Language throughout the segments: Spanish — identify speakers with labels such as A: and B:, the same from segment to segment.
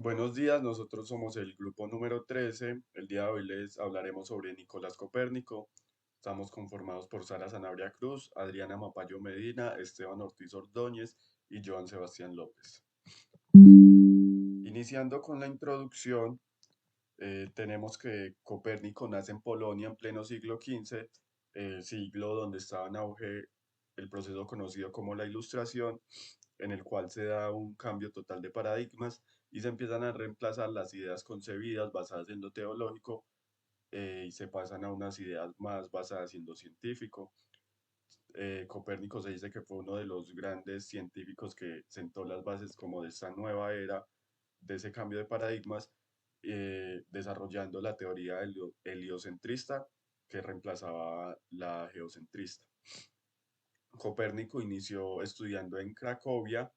A: Buenos días, nosotros somos el grupo número 13. El día de hoy les hablaremos sobre Nicolás Copérnico. Estamos conformados por Sara Sanabria Cruz, Adriana Mapayo Medina, Esteban Ortiz Ordóñez y Joan Sebastián López. Iniciando con la introducción, tenemos que Copérnico nace en Polonia en pleno siglo XV, el siglo donde estaba en auge el proceso conocido como la Ilustración, en el cual se da un cambio total de paradigmas y se empiezan a reemplazar las ideas concebidas basadas en lo teológico y se pasan a unas ideas más basadas en lo científico. Copérnico se dice que fue uno de los grandes científicos que sentó las bases como de esta nueva era, de ese cambio de paradigmas, desarrollando la teoría heliocentrista que reemplazaba la geocentrista. Copérnico inició estudiando en Cracovia,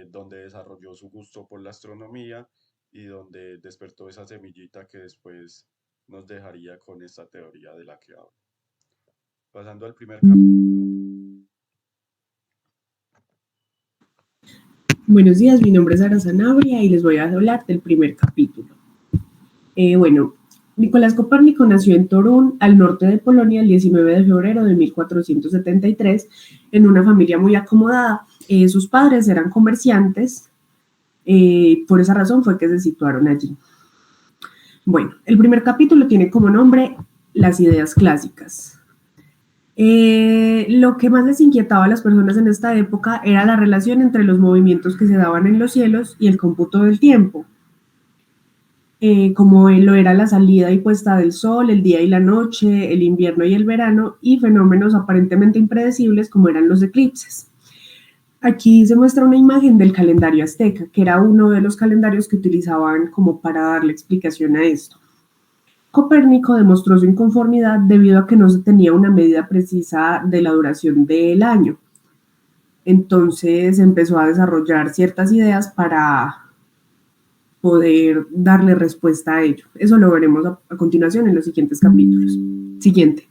A: donde desarrolló su gusto por la astronomía y donde despertó esa semillita que después nos dejaría con esta teoría de la que hablo. Pasando al primer capítulo.
B: Buenos días, mi nombre es Sara Sanabria y les voy a hablar del primer capítulo. Nicolás Copérnico nació en Torún, al norte de Polonia, el 19 de febrero de 1473, en una familia muy acomodada. Sus padres eran comerciantes, por esa razón fue que se situaron allí. Bueno, el primer capítulo tiene como nombre Las ideas clásicas. Lo que más les inquietaba a las personas en esta época era la relación entre los movimientos que se daban en los cielos y el cómputo del tiempo, como lo era la salida y puesta del sol, el día y la noche, el invierno y el verano, y fenómenos aparentemente impredecibles como eran los eclipses. Aquí se muestra una imagen del calendario azteca, que era uno de los calendarios que utilizaban como para darle explicación a esto. Copérnico demostró su inconformidad debido a que no se tenía una medida precisa de la duración del año. Entonces empezó a desarrollar ciertas ideas para poder darle respuesta a ello. Eso lo veremos a continuación en los siguientes capítulos. Siguiente.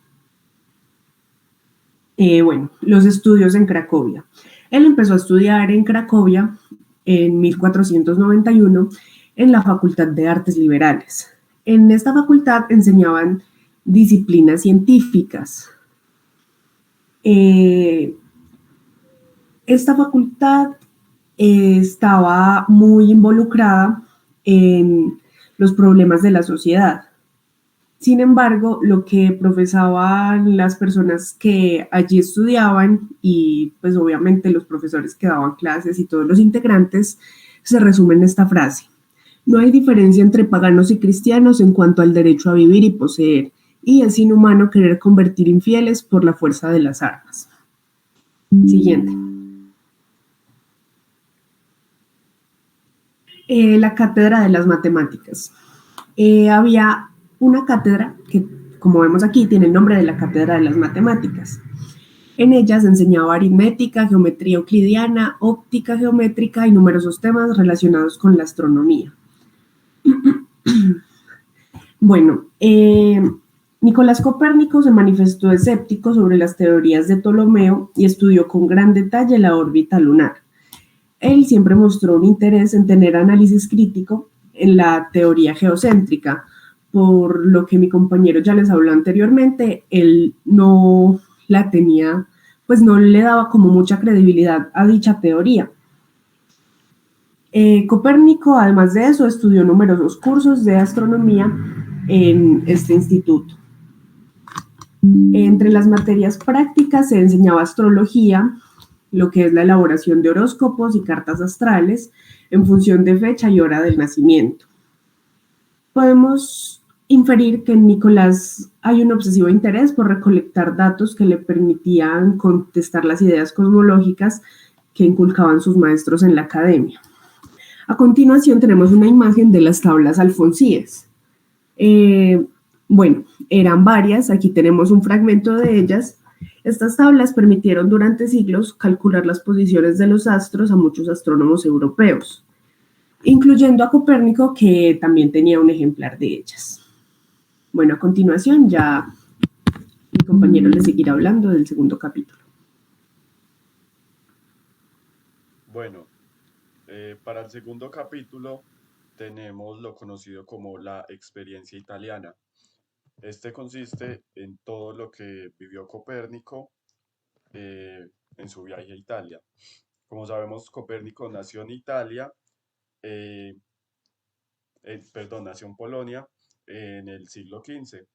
B: Los estudios en Cracovia. Él empezó a estudiar en Cracovia en 1491 en la Facultad de Artes Liberales. En esta facultad enseñaban disciplinas científicas. Esta facultad estaba muy involucrada en los problemas de la sociedad. Sin embargo, lo que profesaban las personas que allí estudiaban y pues obviamente los profesores que daban clases y todos los integrantes se resumen en esta frase: no hay diferencia entre paganos y cristianos en cuanto al derecho a vivir y poseer, y es inhumano querer convertir infieles por la fuerza de las armas. Siguiente. La cátedra de las matemáticas. Había una cátedra que, como vemos aquí, tiene el nombre de la cátedra de las matemáticas. En ella se enseñaba aritmética, geometría euclidiana, óptica geométrica y numerosos temas relacionados con la astronomía. Nicolás Copérnico se manifestó escéptico sobre las teorías de Ptolomeo y estudió con gran detalle la órbita lunar. Él siempre mostró un interés en tener análisis crítico en la teoría geocéntrica, por lo que mi compañero ya les habló anteriormente. Él no la tenía, pues no le daba como mucha credibilidad a dicha teoría. Copérnico, además de eso, estudió numerosos cursos de astronomía en este instituto. Entre las materias prácticas se enseñaba astrología, lo que es la elaboración de horóscopos y cartas astrales en función de fecha y hora del nacimiento. Podemos inferir que en Nicolás hay un obsesivo interés por recolectar datos que le permitían contestar las ideas cosmológicas que inculcaban sus maestros en la academia. A continuación tenemos una imagen de las tablas alfonsíes. Eran varias, aquí tenemos un fragmento de ellas. Estas tablas permitieron durante siglos calcular las posiciones de los astros a muchos astrónomos europeos, incluyendo a Copérnico, que también tenía un ejemplar de ellas. A continuación ya mi compañero le seguirá hablando del segundo capítulo.
A: Bueno, para el segundo capítulo tenemos lo conocido como la experiencia italiana. Este consiste en todo lo que vivió Copérnico eh, en su viaje a Italia. Como sabemos, Copérnico nació en Italia, eh, perdón, nació en Polonia en el siglo XV.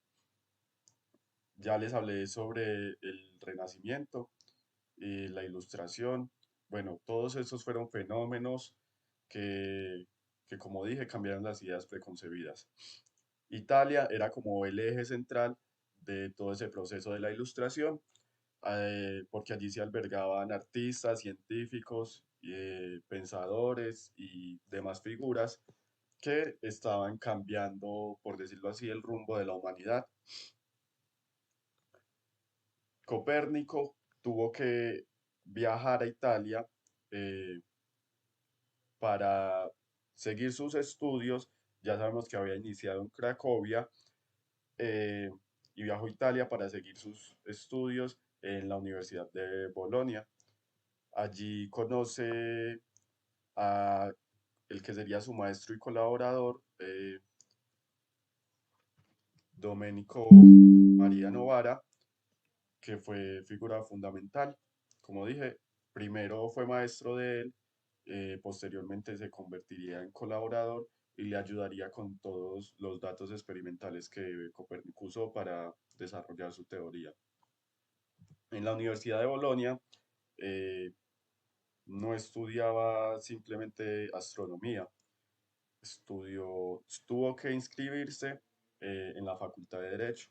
A: Ya les hablé sobre el Renacimiento y la Ilustración. Bueno, todos estos fueron fenómenos que, que, como dije, cambiaron las ideas preconcebidas. Italia era como el eje central de todo ese proceso de la Ilustración, porque allí se albergaban artistas, científicos, pensadores y demás figuras que estaban cambiando, por decirlo así, el rumbo de la humanidad. Copérnico tuvo que viajar a Italia eh, para seguir sus estudios. Ya sabemos que había iniciado en Cracovia eh, y viajó a Italia para seguir sus estudios en la Universidad de Bolonia. Allí conoce a el que sería su maestro y colaborador, Domenico María Novara, que fue figura fundamental. Como dije, primero fue maestro de él, posteriormente se convertiría en colaborador y le ayudaría con todos los datos experimentales que Copérnico usó para desarrollar su teoría. En la Universidad de Bolonia eh, no estudiaba simplemente astronomía, tuvo que inscribirse en la Facultad de Derecho.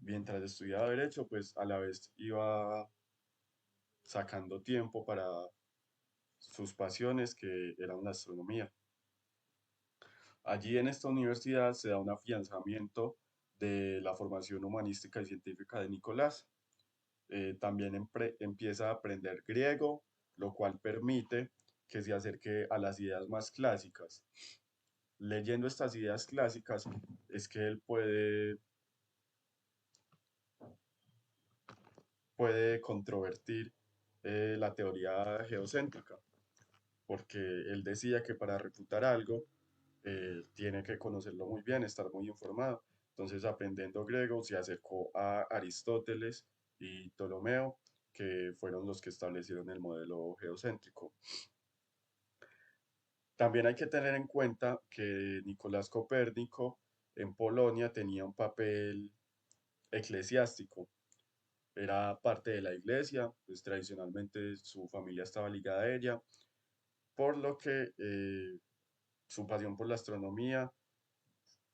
A: Mientras estudiaba Derecho, pues a la vez iba sacando tiempo para sus pasiones, que eran la astronomía. Allí en esta universidad se da un afianzamiento de la formación humanística y científica de Nicolás. También empieza a aprender griego, lo cual permite que se acerque a las ideas más clásicas. Leyendo estas ideas clásicas es que él puede controvertir la teoría geocéntrica, porque él decía que para refutar algo tiene que conocerlo muy bien, estar muy informado. Entonces, aprendiendo griego, se acercó a Aristóteles y Ptolomeo, que fueron los que establecieron el modelo geocéntrico. También hay que tener en cuenta que Nicolás Copérnico en Polonia tenía un papel eclesiástico. Era parte de la iglesia, pues tradicionalmente su familia estaba ligada a ella, por lo que su pasión por la astronomía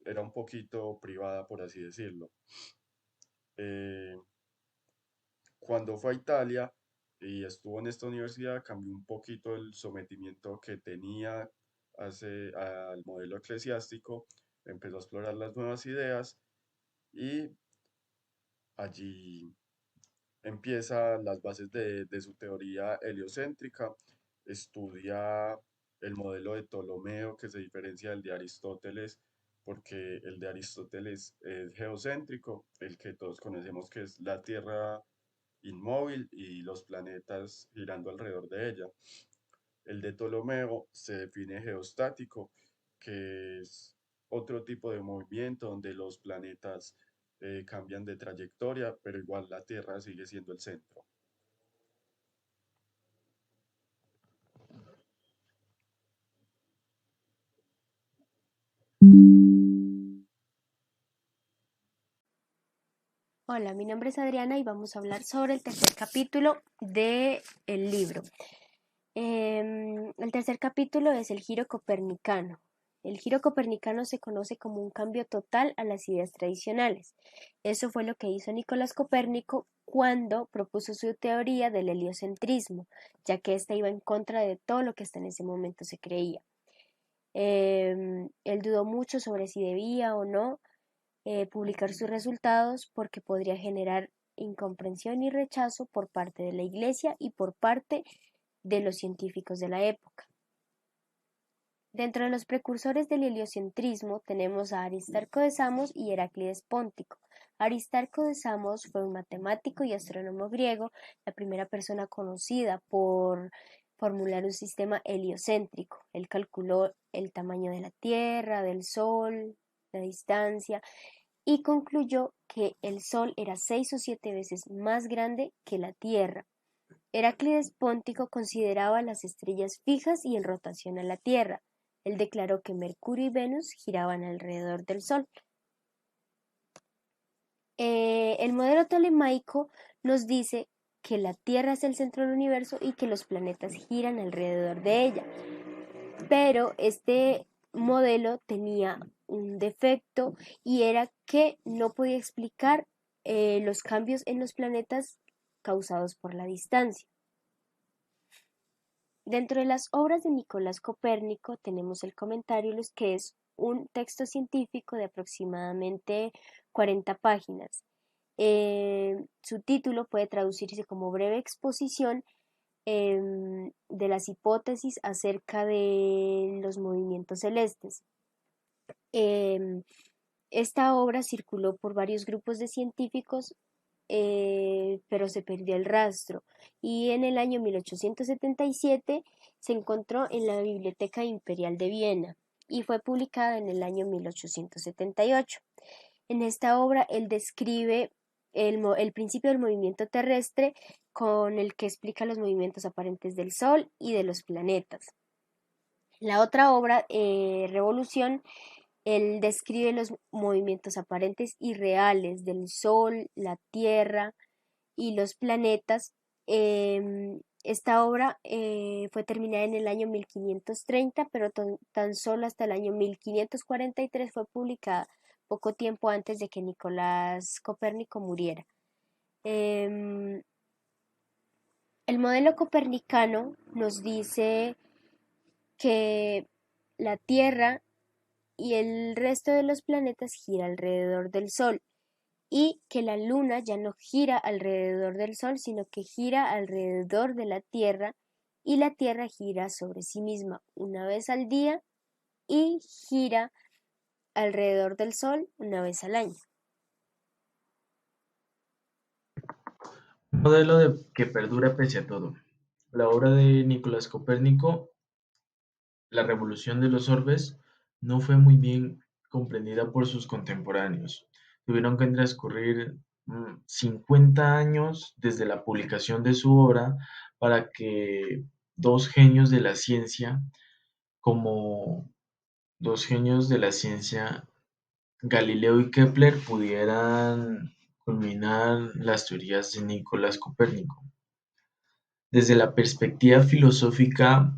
A: era un poquito privada, por así decirlo. Eh, Cuando fue a Italia y estuvo en esta universidad, cambió un poquito el sometimiento que tenía al modelo eclesiástico, empezó a explorar las nuevas ideas y allí empieza las bases de su teoría heliocéntrica, estudia el modelo de Ptolomeo que se diferencia del de Aristóteles, porque el de Aristóteles es geocéntrico, el que todos conocemos que es la Tierra inmóvil y los planetas girando alrededor de ella. El de Ptolomeo se define geostático, que es otro tipo de movimiento donde los planetas cambian de trayectoria, pero igual la Tierra sigue siendo el centro.
C: Hola, mi nombre es Adriana y vamos a hablar sobre el tercer capítulo del libro. El tercer capítulo es el giro copernicano. El giro copernicano se conoce como un cambio total a las ideas tradicionales. Eso fue lo que hizo Nicolás Copérnico cuando propuso su teoría del heliocentrismo, ya que ésta iba en contra de todo lo que hasta en ese momento se creía. Él dudó mucho sobre si debía o no publicar sus resultados porque podría generar incomprensión y rechazo por parte de la Iglesia y por parte de los científicos de la época. Dentro de los precursores del heliocentrismo tenemos a Aristarco de Samos y Heráclides Póntico. Aristarco de Samos fue un matemático y astrónomo griego, la primera persona conocida por formular un sistema heliocéntrico. Él calculó el tamaño de la Tierra, del Sol, la distancia, y concluyó que el Sol era 6 o 7 veces más grande que la Tierra. Heráclides Póntico consideraba las estrellas fijas y en rotación a la Tierra. Él declaró que Mercurio y Venus giraban alrededor del Sol. El modelo tolemaico nos dice que la Tierra es el centro del universo y que los planetas giran alrededor de ella. Pero este modelo tenía un defecto y era que no podía explicar los cambios en los planetas causados por la distancia. Dentro de las obras de Nicolás Copérnico tenemos el Comentario, que es un texto científico de aproximadamente 40 páginas. Su título puede traducirse como breve exposición de las hipótesis acerca de los movimientos celestes. Esta obra circuló por varios grupos de científicos, pero se perdió el rastro, y en el año 1877 se encontró en la Biblioteca Imperial de Viena y fue publicada en el año 1878. En esta obra él describe el principio del movimiento terrestre, con el que explica los movimientos aparentes del Sol y de los planetas. La otra obra, Revolución, él describe los movimientos aparentes y reales del Sol, la Tierra y los planetas. Esta obra fue terminada en el año 1530, pero tan solo hasta el año 1543 fue publicada, poco tiempo antes de que Nicolás Copérnico muriera. El modelo copernicano nos dice que la Tierra y el resto de los planetas gira alrededor del Sol, y que la Luna ya no gira alrededor del Sol, sino que gira alrededor de la Tierra, y la Tierra gira sobre sí misma una vez al día y gira alrededor del Sol una vez al año.
D: Un modelo que perdura pese a todo. La obra de Nicolás Copérnico, La revolución de los orbes, no fue muy bien comprendida por sus contemporáneos. Tuvieron que transcurrir 50 años desde la publicación de su obra para que dos genios de la ciencia, como dos genios de la ciencia, Galileo y Kepler, pudieran culminar las teorías de Nicolás Copérnico. Desde la perspectiva filosófica,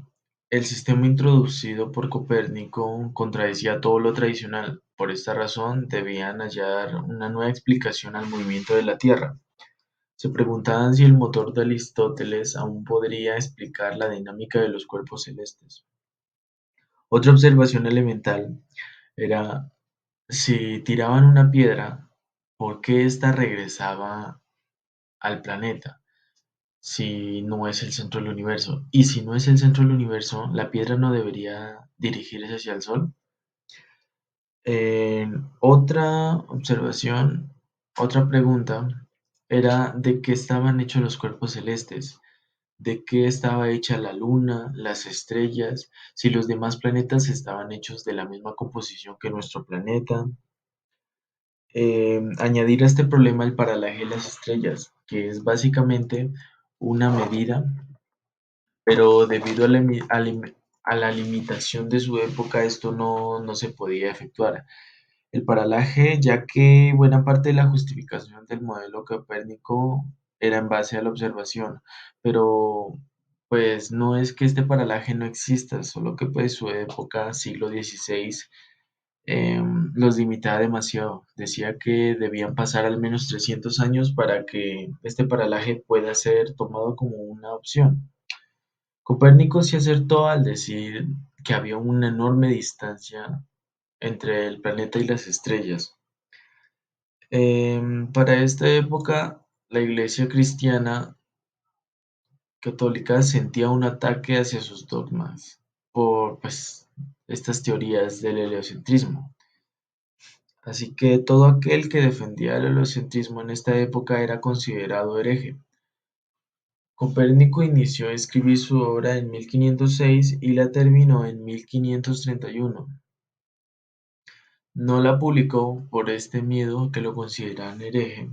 D: el sistema introducido por Copérnico contradecía todo lo tradicional. Por esta razón, debían hallar una nueva explicación al movimiento de la Tierra. Se preguntaban si el motor de Aristóteles aún podría explicar la dinámica de los cuerpos celestes. Otra observación elemental era: si tiraban una piedra, ¿por qué ésta regresaba al planeta si no es el centro del universo? Y si no es el centro del universo, ¿la piedra no debería dirigirse hacia el Sol? Otra observación, otra pregunta era de qué estaban hechos los cuerpos celestes, de qué estaba hecha la Luna, las estrellas, si los demás planetas estaban hechos de la misma composición que nuestro planeta. Añadir a este problema el paralaje de las estrellas, que es básicamente una medida, pero debido a la limitación de su época, esto no se podía efectuar. El paralaje, ya que buena parte de la justificación del modelo copérnico era en base a la observación, pero pues no es que este paralaje no exista, solo que pues su época, siglo XVI, los limitaba demasiado. Decía que debían pasar al menos 300 años para que este paralaje pueda ser tomado como una opción. Copérnico se acertó al decir que había una enorme distancia entre el planeta y las estrellas. Para esta época, la Iglesia cristiana católica sentía un ataque hacia sus dogmas por pues, estas teorías del heliocentrismo. Así que todo aquel que defendía el heliocentrismo en esta época era considerado hereje. Copérnico inició a escribir su obra en 1506 y la terminó en 1531. No la publicó por este miedo a que lo consideraran hereje,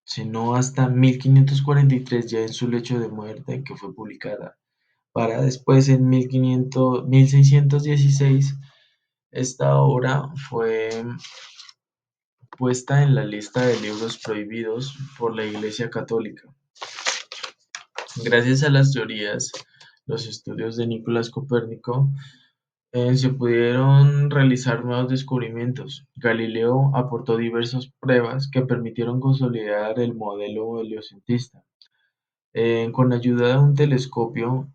D: sino hasta 1543, ya en su lecho de muerte, que fue publicada, para después en 1616 esta obra fue puesta en la lista de libros prohibidos por la Iglesia Católica. Gracias a las teorías, los estudios de Nicolás Copérnico, se pudieron realizar nuevos descubrimientos. Galileo aportó diversas pruebas que permitieron consolidar el modelo heliocentista. Con ayuda de un telescopio,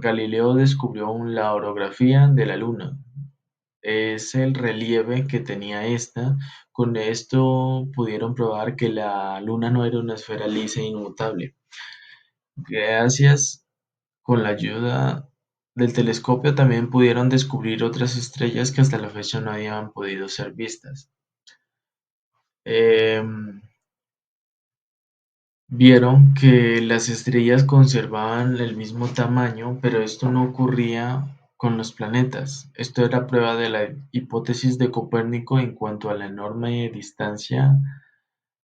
D: Galileo descubrió la orografía de la Luna. Es el relieve que tenía esta. Con esto pudieron probar que la Luna no era una esfera lisa e inmutable. Gracias con la ayuda del telescopio también pudieron descubrir otras estrellas que hasta la fecha no habían podido ser vistas. Em, Vieron que las estrellas conservaban el mismo tamaño, pero esto no ocurría con los planetas. Esto era prueba de la hipótesis de Copérnico en cuanto a la enorme distancia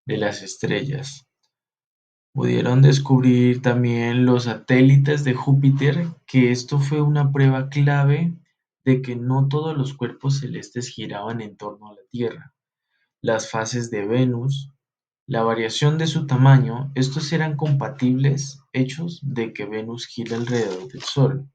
D: de las estrellas. Pudieron descubrir también los satélites de Júpiter, que esto fue una prueba clave de que no todos los cuerpos celestes giraban en torno a la Tierra. Las fases de Venus, la variación de su tamaño, estos eran compatibles hechos de que Venus gira alrededor del Sol.